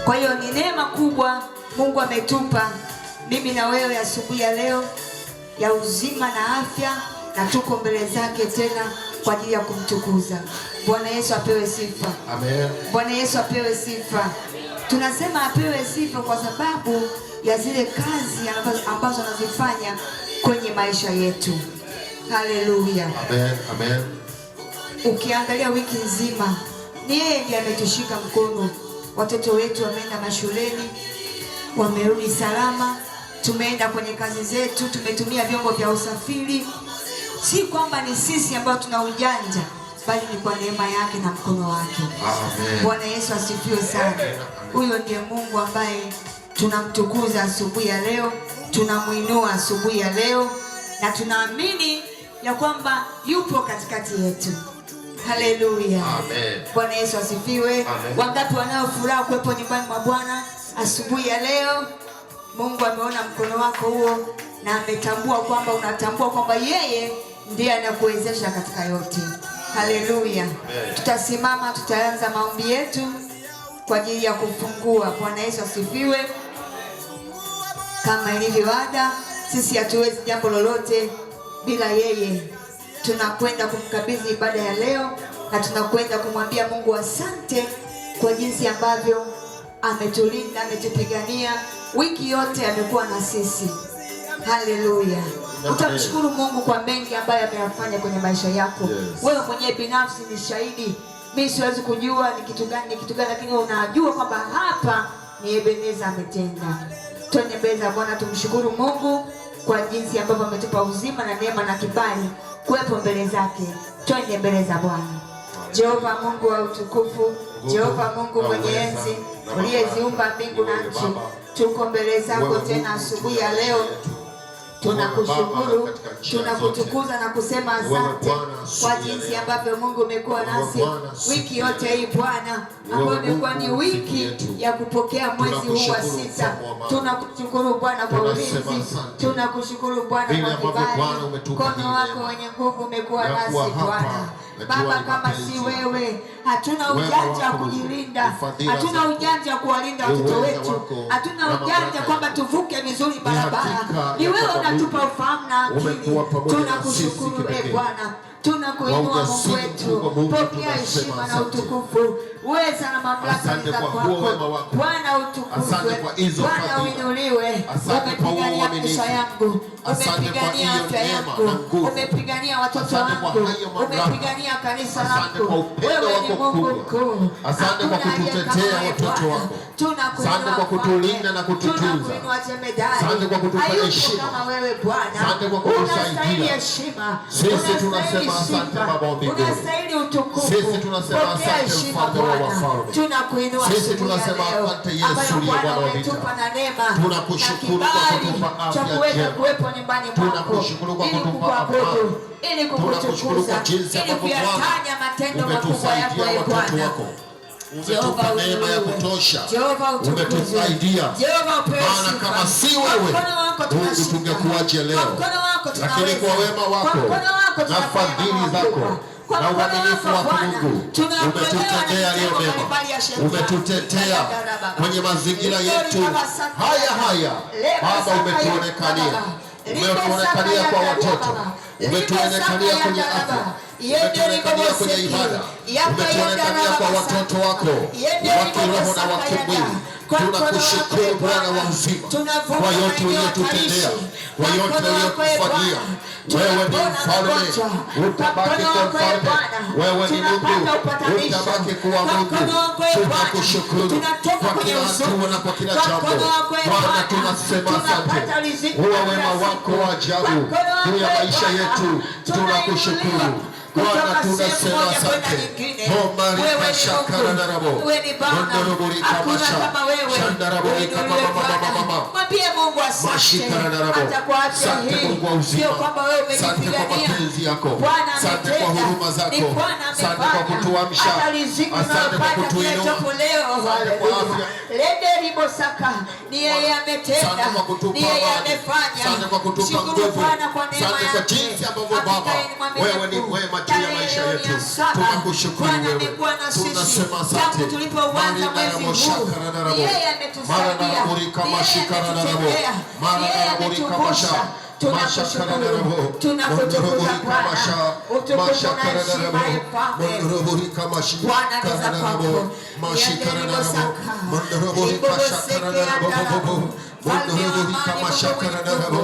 Kwa hiyo ni neema kubwa Mungu ametupa mimi na wewe asubuhi ya leo ya uzima na afya, na tuko mbele zake tena kwa ajili ya kumtukuza. Bwana Yesu apewe sifa. Amen. Bwana Yesu apewe sifa. Tunasema apewe sifa kwa sababu ya zile kazi ambazo anazifanya kwenye maisha yetu. Haleluya. Amen. Amen. Ukiangalia wiki nzima ni yeye ndiye ametushika mkono. Watoto wetu wameenda mashuleni, wamerudi salama. Tumeenda kwenye kazi zetu, tumetumia vyombo vya usafiri. Si kwamba ni sisi ambao tuna ujanja, bali ni kwa neema yake na mkono wake. Amen. Bwana Yesu asifiwe sana. Huyo ndiye Mungu ambaye tunamtukuza asubuhi ya leo, tunamuinua asubuhi ya leo, na tunaamini ya kwamba yupo katikati yetu. Haleluya. Amen. Bwana Yesu asifiwe. Amen. Wangapi wanao furaha kuwepo nyumbani mwa Bwana asubuhi ya leo? Mungu ameona mkono wako huo na ametambua kwamba unatambua kwamba yeye ndiye anakuwezesha katika yote. Haleluya. Tutasimama, tutaanza maombi yetu kwa ajili ya kufungua. Bwana Yesu asifiwe. Kama ilivyo ada, sisi hatuwezi jambo lolote bila yeye. Tunakwenda kumkabidhi ibada ya leo na tunakwenda kumwambia Mungu asante kwa jinsi ambavyo ametulinda, ametupigania wiki yote, amekuwa na sisi. Haleluya. Utamshukuru Mungu kwa mengi ambayo ameyafanya kwenye maisha yako. Yes. Wewe mwenyewe binafsi ni shahidi. Mimi siwezi kujua ni kitu gani, lakini unajua kwamba hapa ni Ebeneza ametenda. Twende mbele za Bwana tumshukuru Mungu kwa jinsi ambavyo ametupa uzima na neema na kibali kuwepo mbele zake. Twende mbele za Bwana. Jehova Mungu wa utukufu, Jehova Mungu mwenye enzi, uliyeziumba mbingu na nchi, tuko mbele zako tena asubuhi ya leo. Tunakushukuru, tunakutukuza na kusema asante kwa jinsi ambavyo Mungu umekuwa nasi wiki yote hii Bwana, ambayo imekuwa ni wiki ya kupokea mwezi huu wa 6. Tunakushukuru Bwana kwa ulinzi, tunakushukuru Bwana kwa kibali. Mkono wako wenye nguvu umekuwa nasi Bwana. Baba, kama si wewe hatuna ujanja wa kujilinda, hatuna ujanja wa kuwalinda watoto wetu, hatuna ujanja kwamba tuvuke vizuri barabara. Ni wewe unatupa ufahamu na akili. Tunakushukuru Bwana, tunakuinua Mungu wetu. Pokea heshima na utukufu, uweza na mamlaka ni za kwako Bwana. Utukuzwe Bwana, uinuliwe. Umepigania maisha yangu, umepigania afya yangu, umepigania watoto wangu, umepigania kanisa lako. Wewe ni Mungu mkuu. Asante kwa kututetea watoto wako. Asante kwa kutulinda na kututunza. Asante kwa kutupa heshima. Asante kwa kutusaidia. Sisi tunasema asante Baba wa mbinguni. Sisi tunasema asante Mfalme wa wafalme. Sisi tunasema asante Yesu uliye Bwana wa vita. Tunakushukuru kwa kutupa afya njema. Tunakushukuru kwa kutupa amani. Tunakushukuru kwa jinsi ambavyo Bwana umetusaidia watoto wako. Umetupa neema ya kutosha, umetusaidia. Maana kama si wewe Mungu tungekuaje leo, lakini kwa wema wako na fadhili zako na uaminifu wako Mungu umetutendea leo mema, umetutetea kwenye mazingira yetu haya Baba. Umetuonekania kwa watoto, umetuonekania kwenye afya, umetuonekania kwenye ibada, umetuonekania kwa watoto wako wa kiroho na wa kimwili. Tunakushukuru Bwana wa uzima kwa yote uliyotutendea, kwa yote uliyotufanyia. Wewe ni mfalme, utabaki kuwa mfalme. Wewe ni Mungu, utabaki kuwa Mungu. Tunakushukuru kwa kila hatua na kwa kila jambo Bwana. Tunasema asante, huwa wema wako wa ajabu juu ya maisha yetu. Tunakushukuru Bwana, tunasema asante. Homarika shakara darabo, ondorobori kabasha, shandarabori kababa. Mwambie Mungu asante. Atakuacha hii. Sio kwamba wewe umejipigania. Bwana asante kwa huruma zako. Asante kwa kutuamsha. Asante kwa kutuinua. Asante kwa afya. Ni yeye ametenda. Ni yeye amefanya. Asante kwa kutupa nguvu. Asante kwa jinsi ambavyo Baba wewe ni mwema juu ya maisha yetu. Tunakushukuru wewe. Tunasema asante. Tulipoanza mwezi huu, yeye ametusaidia. Yeye ametutetea. Yeye ametukuza. Tunakushukuru. Tunakutukuza Bwana. Utukufu na heshima Mfalme. Bwana ni za kwako. Yeye ni Bosaka. Ibo Boseke Andalabo. Mfalme wa amani, Mungu wetu.